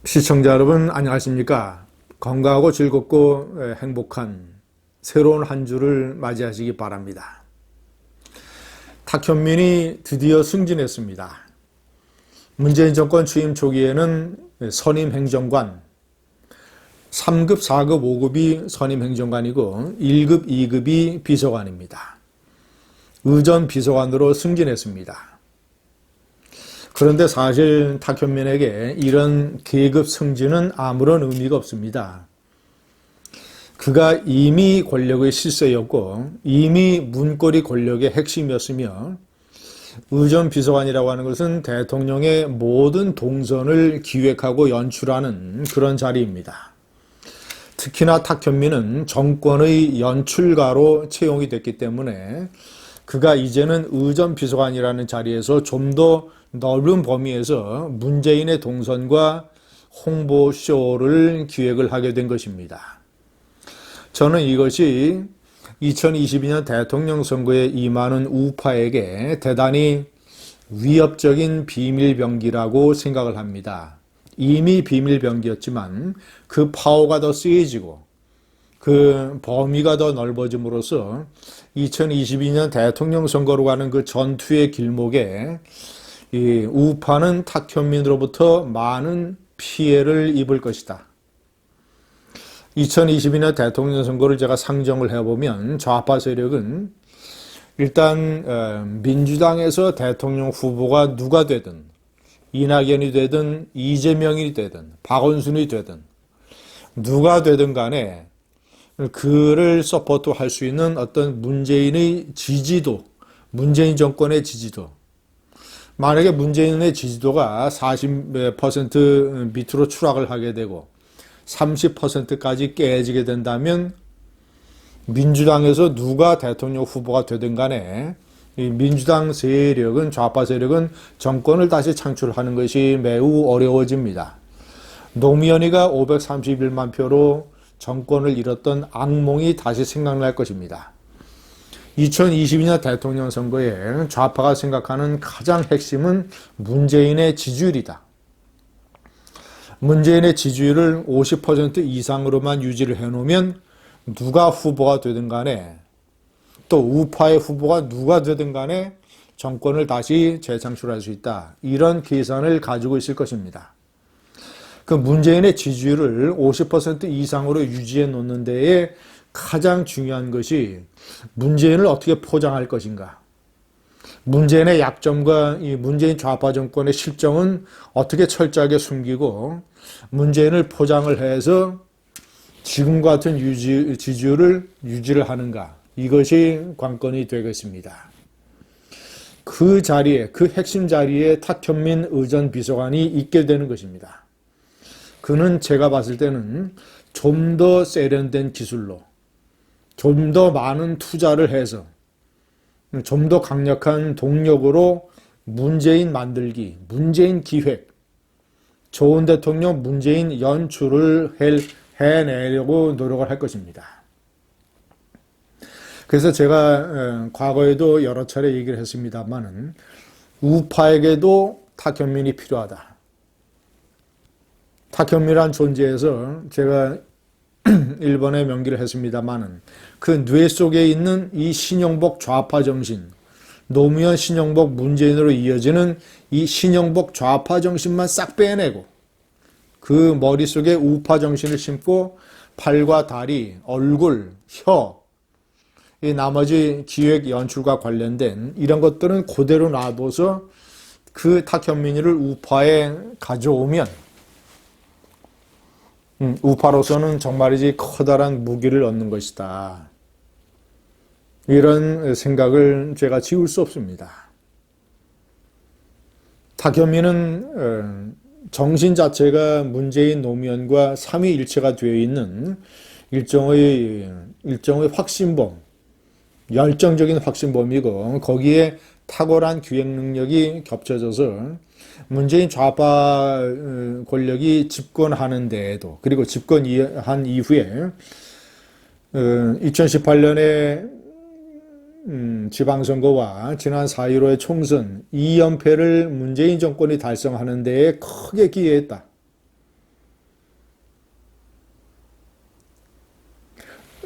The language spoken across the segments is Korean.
시청자 여러분 안녕하십니까? 건강하고 즐겁고 행복한 새로운 한 주를 맞이하시기 바랍니다. 탁현민이 드디어 승진했습니다. 문재인 정권 취임 초기에는 선임 행정관, 3급, 4급, 5급이 선임 행정관이고 1급, 2급이 비서관입니다. 의전 비서관으로 승진했습니다. 그런데 사실 탁현민에게 이런 계급 승진은 아무런 의미가 없습니다. 그가 이미 권력의 실세였고 이미 문고리 권력의 핵심이었으며 의전 비서관이라고 하는 것은 대통령의 모든 동선을 기획하고 연출하는 그런 자리입니다. 특히나 탁현민은 정권의 연출가로 채용이 됐기 때문에 그가 이제는 의전 비서관이라는 자리에서 좀 더 넓은 범위에서 문재인의 동선과 홍보쇼를 기획을 하게 된 것입니다. 저는 이것이 2022년 대통령 선거에 임하는 우파에게 대단히 위협적인 비밀병기라고 생각을 합니다. 이미 비밀병기였지만 그 파워가 더 세지고 그 범위가 더 넓어짐으로써 2022년 대통령 선거로 가는 그 전투의 길목에 이 우파는 탁현민으로부터 많은 피해를 입을 것이다. 2022년 대통령 선거를 제가 상정을 해보면 좌파 세력은 일단 민주당에서 대통령 후보가 누가 되든 이낙연이 되든 이재명이 되든 박원순이 되든 누가 되든 간에 그를 서포트할 수 있는 어떤 문재인의 지지도, 문재인 정권의 지지도, 만약에 문재인의 지지도가 40% 밑으로 추락을 하게 되고 30%까지 깨지게 된다면 민주당에서 누가 대통령 후보가 되든 간에 이 민주당 세력은, 좌파 세력은 정권을 다시 창출하는 것이 매우 어려워집니다. 노무현이가 531만 표로 정권을 잃었던 악몽이 다시 생각날 것입니다. 2022년 대통령 선거에 좌파가 생각하는 가장 핵심은 문재인의 지지율이다. 문재인의 지지율을 50% 이상으로만 유지를 해놓으면 누가 후보가 되든 간에 또 우파의 후보가 누가 되든 간에 정권을 다시 재창출할 수 있다. 이런 계산을 가지고 있을 것입니다. 그 문재인의 지지율을 50% 이상으로 유지해 놓는 데에 가장 중요한 것이 문재인을 어떻게 포장할 것인가. 문재인의 약점과 이 문재인 좌파 정권의 실정은 어떻게 철저하게 숨기고 문재인을 포장을 해서 지금과 같은 지지율을 유지를 하는가. 이것이 관건이 되겠습니다. 그 자리에, 그 핵심 자리에 탁현민 의전 비서관이 있게 되는 것입니다. 그는 제가 봤을 때는 좀 더 세련된 기술로 좀 더 많은 투자를 해서 좀 더 강력한 동력으로 문재인 만들기, 문재인 기획, 좋은 대통령 문재인 연출을 해내려고 노력을 할 것입니다. 그래서 제가 과거에도 여러 차례 얘기를 했습니다만은 우파에게도 탁현민이 필요하다. 탁현민이란 존재에서 제가 일본에 명기를 했습니다마는 그 뇌 속에 있는 이 신영복 좌파 정신, 노무현 신영복 문재인으로 이어지는 이 신영복 좌파 정신만 싹 빼내고 그 머릿속에 우파 정신을 심고 팔과 다리, 얼굴, 혀, 이 나머지 기획 연출과 관련된 이런 것들은 그대로 놔둬서 그 탁현민이를 우파에 가져오면 우파로서는 정말이지 커다란 무기를 얻는 것이다. 이런 생각을 제가 지울 수 없습니다. 탁현민은 정신 자체가 문재인 노무현과 삼위일체가 되어 있는 일종의 확신범, 열정적인 확신범이고 거기에 탁월한 기획 능력이 겹쳐져서 문재인 좌파 권력이 집권하는 데에도 그리고 집권한 이후에 2018년에 지방선거와 지난 4.15의 총선 2연패를 문재인 정권이 달성하는 데에 크게 기여했다.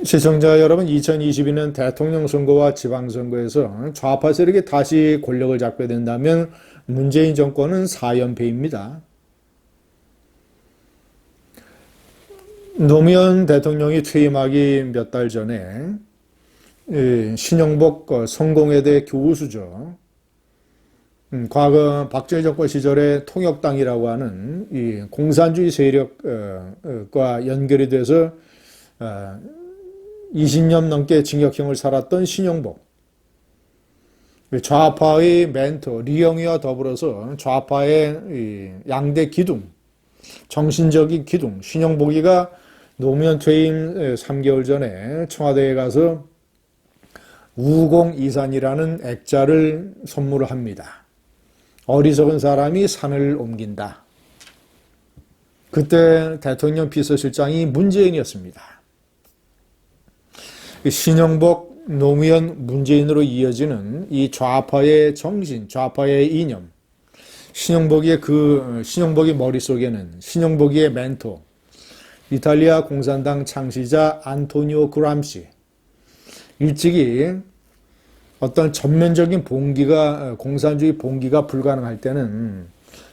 시청자 여러분, 2022년 대통령 선거와 지방선거에서 좌파 세력이 다시 권력을 잡게 된다면 문재인 정권은 4연패입니다. 노무현 대통령이 퇴임하기 몇 달 전에 신영복 성공회대 교수죠. 과거 박정희 정권 시절에 통역당이라고 하는 이 공산주의 세력과 연결이 돼서 20년 넘게 징역형을 살았던 신영복, 좌파의 멘토 리영희와 더불어서 좌파의 양대 기둥, 정신적인 기둥 신영복이가 노무현 퇴임 3개월 전에 청와대에 가서 우공이산이라는 액자를 선물을 합니다. 어리석은 사람이 산을 옮긴다. 그때 대통령 비서실장이 문재인이었습니다. 신영복, 노무현, 문재인으로 이어지는 이 좌파의 정신, 좌파의 이념, 신영복이 머릿속에는 신영복이의 멘토, 이탈리아 공산당 창시자 안토니오 그람시, 일찍이 어떤 전면적인 봉기가, 공산주의 봉기가 불가능할 때는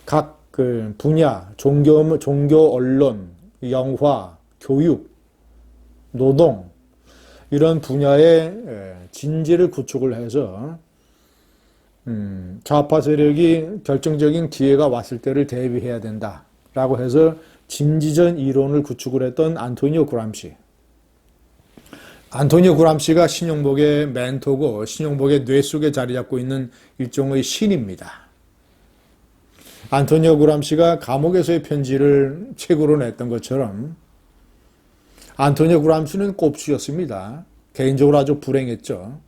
각 그 분야, 종교, 언론, 영화, 교육, 노동, 이런 분야의 진지를 구축을 해서 좌파 세력이 결정적인 기회가 왔을 때를 대비해야 된다라고 해서 진지전 이론을 구축을 했던 안토니오 그람시. 안토니오 그람시가 신영복의 멘토고 신영복의 뇌 속에 자리 잡고 있는 일종의 신입니다. 안토니오 그람시가 감옥에서의 편지를 책으로 냈던 것처럼 안토니오 그람시는 꼽주였습니다. 개인적으로 아주 불행했죠.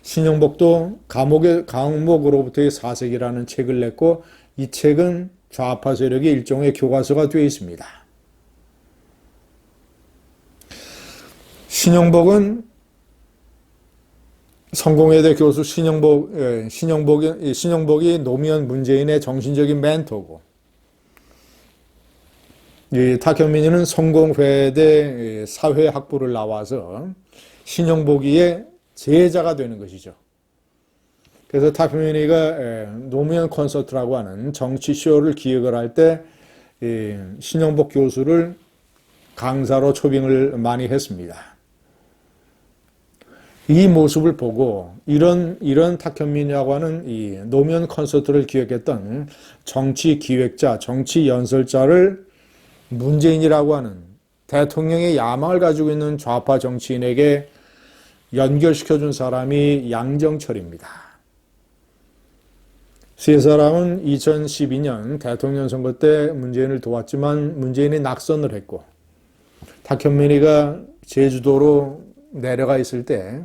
신영복도 감옥으로부터의 사색이라는 책을 냈고 이 책은 좌파 세력의 일종의 교과서가 되어 있습니다. 신영복은 성공회대 교수 신영복이 노무현 문재인의 정신적인 멘토고, 이 탁현민이는 성공회대 사회학부를 나와서 신영복이의 제자가 되는 것이죠. 그래서 탁현민이가 노무현 콘서트라고 하는 정치쇼를 기획을 할 때 신영복 교수를 강사로 초빙을 많이 했습니다. 이 모습을 보고 이런 탁현민이라고 하는 이 노무현 콘서트를 기획했던 정치 기획자, 정치 연설자를 문재인이라고 하는 대통령의 야망을 가지고 있는 좌파 정치인에게 연결시켜준 사람이 양정철입니다. 세 사람은 2012년 대통령 선거 때 문재인을 도왔지만 문재인이 낙선을 했고, 탁현민이가 제주도로 내려가 있을 때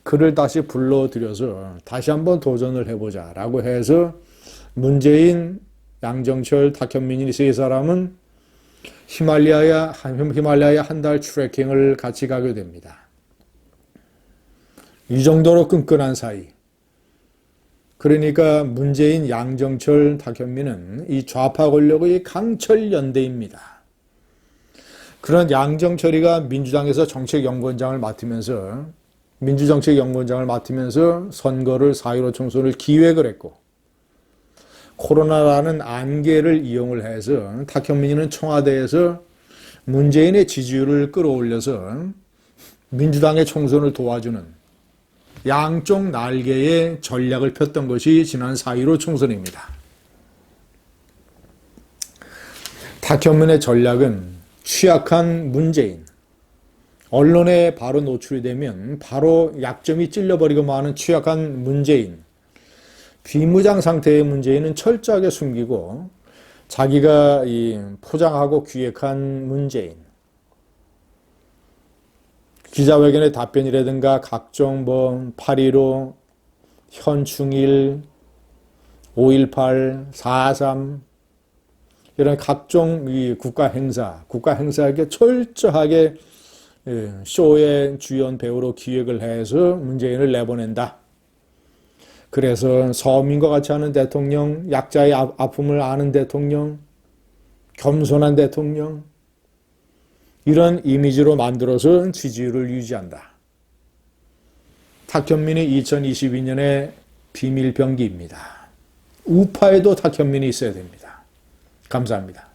그를 다시 불러들여서 다시 한번 도전을 해보자 라고 해서 문재인, 양정철, 탁현민이 세 사람은 히말라야 한 달 트레킹을 같이 가게 됩니다. 이 정도로 끈끈한 사이. 그러니까 문재인, 양정철, 탁현민은 이 좌파 권력의 강철 연대입니다. 그런 양정철이가 민주당에서 정책연구원장을 맡으면서 선거를 4.15 총선을 기획을 했고, 코로나라는 안개를 이용을 해서 탁현민이는 청와대에서 문재인의 지지율을 끌어올려서 민주당의 총선을 도와주는 양쪽 날개의 전략을 폈던 것이 지난 4.15 총선입니다. 탁현민의 전략은 취약한 문재인, 언론에 바로 노출이 되면 바로 약점이 찔려버리고 마는 취약한 문재인, 비무장 상태의 문재인은 철저하게 숨기고 자기가 포장하고 기획한 문재인, 기자회견의 답변이라든가 각종 8.15, 현충일, 5.18, 4.3 이런 각종 국가 행사에게 철저하게 쇼의 주연 배우로 기획을 해서 문재인을 내보낸다. 그래서 서민과 같이 하는 대통령, 약자의 아픔을 아는 대통령, 겸손한 대통령, 이런 이미지로 만들어서 지지율을 유지한다. 탁현민이 2022년의 비밀병기입니다. 우파에도 탁현민이 있어야 됩니다. 감사합니다.